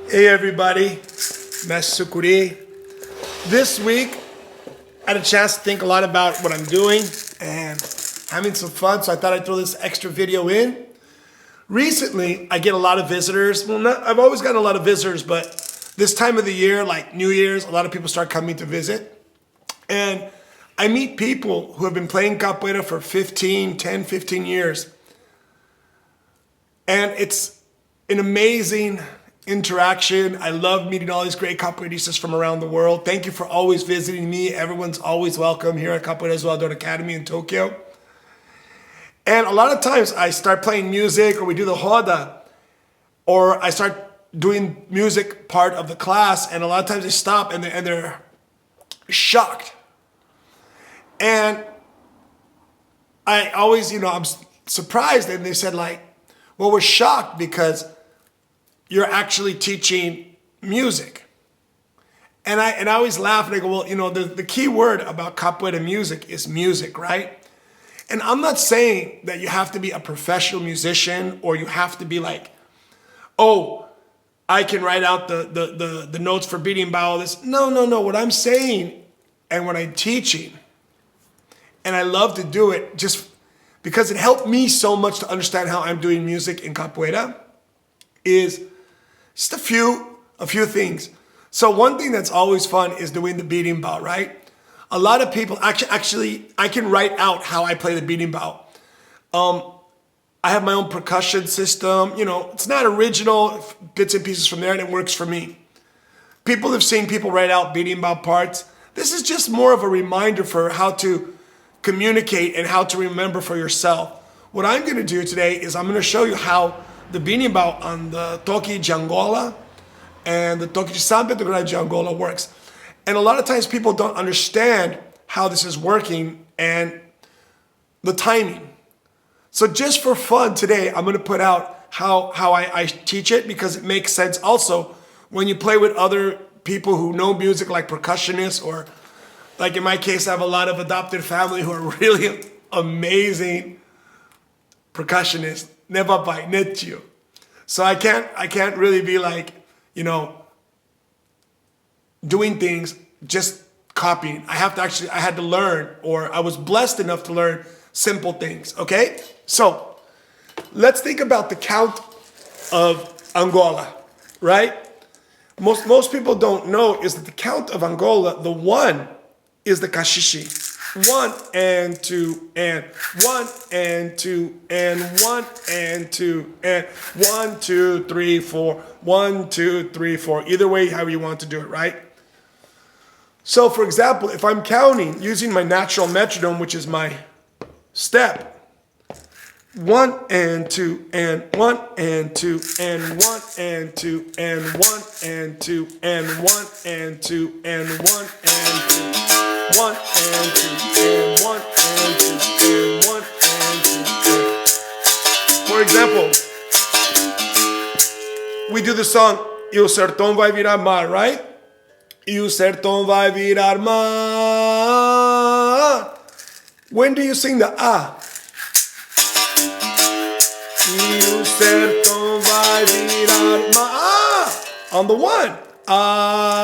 Hey everybody, Mestre. This week, I had a chance to think a lot about what I'm doing and having some fun, so I thought I'd throw this extra video in. Recently, I get a lot of visitors. I've always gotten a lot of visitors, but this time of the year, like New Year's, a lot of people start coming to visit. And I meet people who have been playing capoeira for 15 years. And it's an amazing interaction. I love meeting all these great capoeiristas from around the world. Thank you for always visiting me. Everyone's always welcome here at Capoeira Academy in Tokyo. And a lot of times I start playing music, or we do the roda, or I start doing music part of the class, and a lot of times they stop and they're shocked. And I always, I'm surprised, and they said like, well, we're shocked because you're actually teaching music. And I always laugh and I go, well, the key word about capoeira music is music, right? And I'm not saying that you have to be a professional musician or you have to be like, oh, I can write out the notes for Berimbau, this. No. What I'm saying and what I'm teaching, and I love to do it just because it helped me so much to understand how I'm doing music in capoeira, is just a few things. So one thing that's always fun is doing the berimbau, right? A lot of people, actually, I can write out how I play the berimbau. I have my own percussion system. It's not original, bits and pieces from there, and it works for me. People have seen people write out berimbau parts. This is just more of a reminder for how to communicate and how to remember for yourself. What I'm going to do today is I'm going to show you how the berimbau on the Toque de Angola and the Toque de Grande Angola works. And a lot of times people don't understand how this is working and the timing. So just for fun today, I'm going to put out how I teach it, because it makes sense also when you play with other people who know music, like percussionists, or like in my case, I have a lot of adopted family who are really amazing percussionists. Never by netiu. So I can't really be like, doing things just copying. I had to learn, or I was blessed enough to learn simple things, okay? So let's think about the count of Angola, right? Most people don't know is that the count of Angola, the one is the kashishi. 1 and 2 and 1 and 2 and 1 and 2 and 1, 2, 3, 4, 1, 2, 3, 4. Either way, however you want to do it, right? So for example, if I'm counting using my natural metronome, which is my step, 1 and 2 and 1 and 2 and 1 and 2 and 1 and 2 and 1 and 2 and 1 and 2. 1 and 2 and 1 and 2 and 1 and 2. For example, we do the song E o sertão vai virar mar, right? E o sertão vai virar mar. When do you sing the ah? E o sertão vai virar mar. Ah! On the 1. Ah!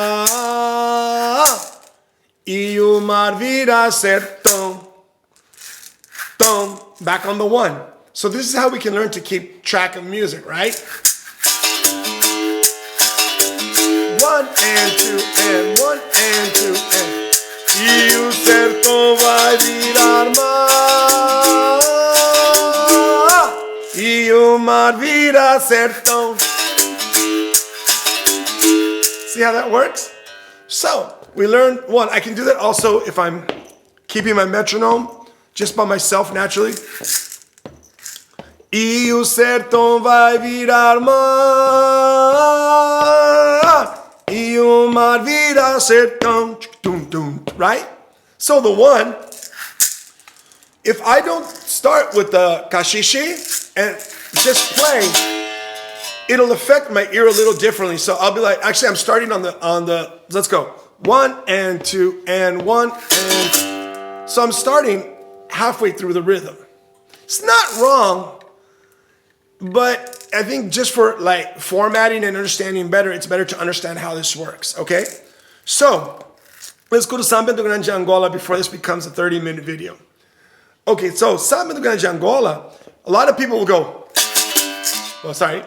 E o mar vira sertão. Tão. Back on the 1. So this is how we can learn to keep track of music, right? 1 and 2 and 1 and 2 and. E o sertão vai virar mar. E o mar vira sertão. See how that works? So we learned 1. I can do that also if I'm keeping my metronome just by myself naturally. E o sertão vai virar mar. E o mar vira sertão. Right? So the 1, if I don't start with the kashishi and just play, it'll affect my ear a little differently. So I'll be like, actually I'm starting on the let's go. 1 and 2 and 1 and. So I'm starting halfway through the rhythm. It's not wrong But I think just for like formatting and understanding better, it's better to understand how this works, okay? So, let's go to São Bento, Grande, Angola before this becomes a 30-minute video. Okay, so São Bento, Grande, Angola, a lot of people will go, well, sorry.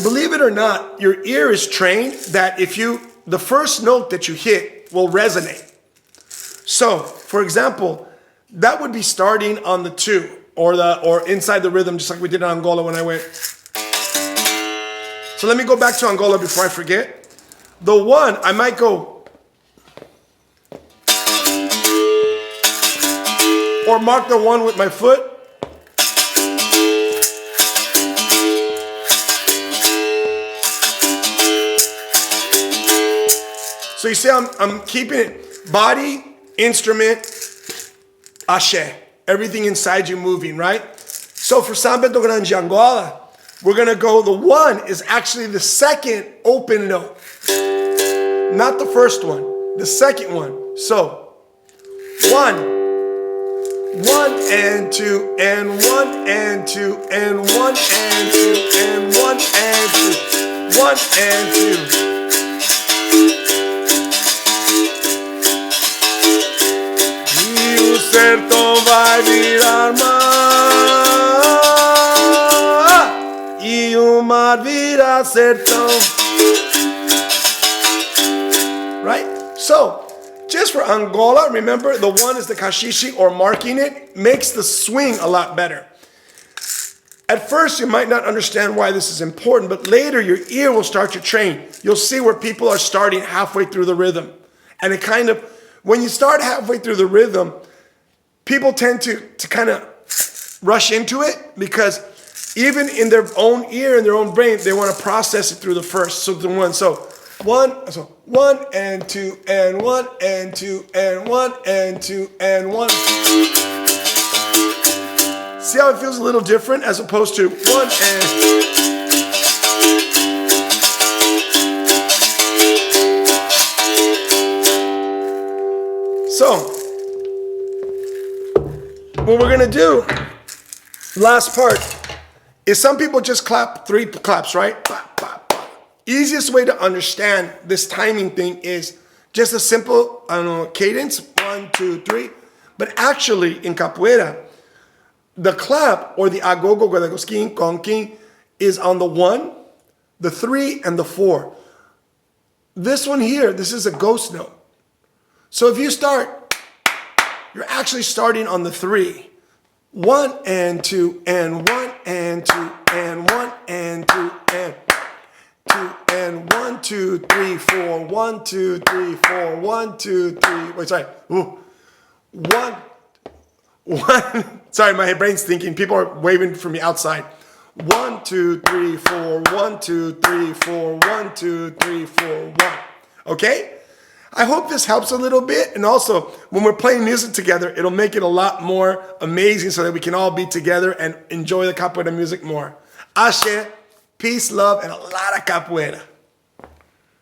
Believe it or not, your ear is trained that the first note that you hit will resonate. So, for example, that would be starting on the 2 or inside the rhythm, just like we did in Angola when I went. So let me go back to Angola before I forget. The 1, I might go. Or mark the 1 with my foot. So you see I'm keeping it body, instrument, ashe. Everything inside you moving, right? So for São Bento, Grande, Angola, we're gonna go, the 1 is actually the second open note. Not the first one, the second one. So 1 and 2 and 1 and 2 and 1 and 2 and 1 and 2, 1 and 2. Sertão vai virar mar e o mar virá sertão. Right? So, just for Angola, remember the 1 is the kashishi or marking it, makes the swing a lot better. At first, you might not understand why this is important, but later your ear will start to train. You'll see where people are starting halfway through the rhythm. And it kind of, when you start halfway through the rhythm, people tend to kind of rush into it because even in their own ear and their own brain, they want to process it through the first. So the 1, so 1 and 2 and 1 and 2 and 1 and 2 and 1. See how it feels a little different as opposed to 1 and. So, what we're gonna do, last part, is some people just clap 3 claps, right? Easiest way to understand this timing thing is just a simple, cadence, 1, 2, 3. But actually, in capoeira, the clap or the agogo, guadagoskin, conkin, is on the 1, the 3, and the 4. This one here, this is a ghost note. So if you start, you're actually starting on the 3. 1 and 2 and 1 and 2 and 1 and 2 and 2 and 1, 2, 3, 4, 1, 2, 3, 4, 1, 2, 3. Wait, sorry. Ooh. 1. Sorry, my brain's thinking. People are waving for me outside. 1, 2, 3, 4, 1, 2, 3, 4, 1, 2, 3, 4, 1. Okay? I hope this helps a little bit. And also, when we're playing music together, it'll make it a lot more amazing so that we can all be together and enjoy the capoeira music more. Ashe, peace, love, and a lot of capoeira.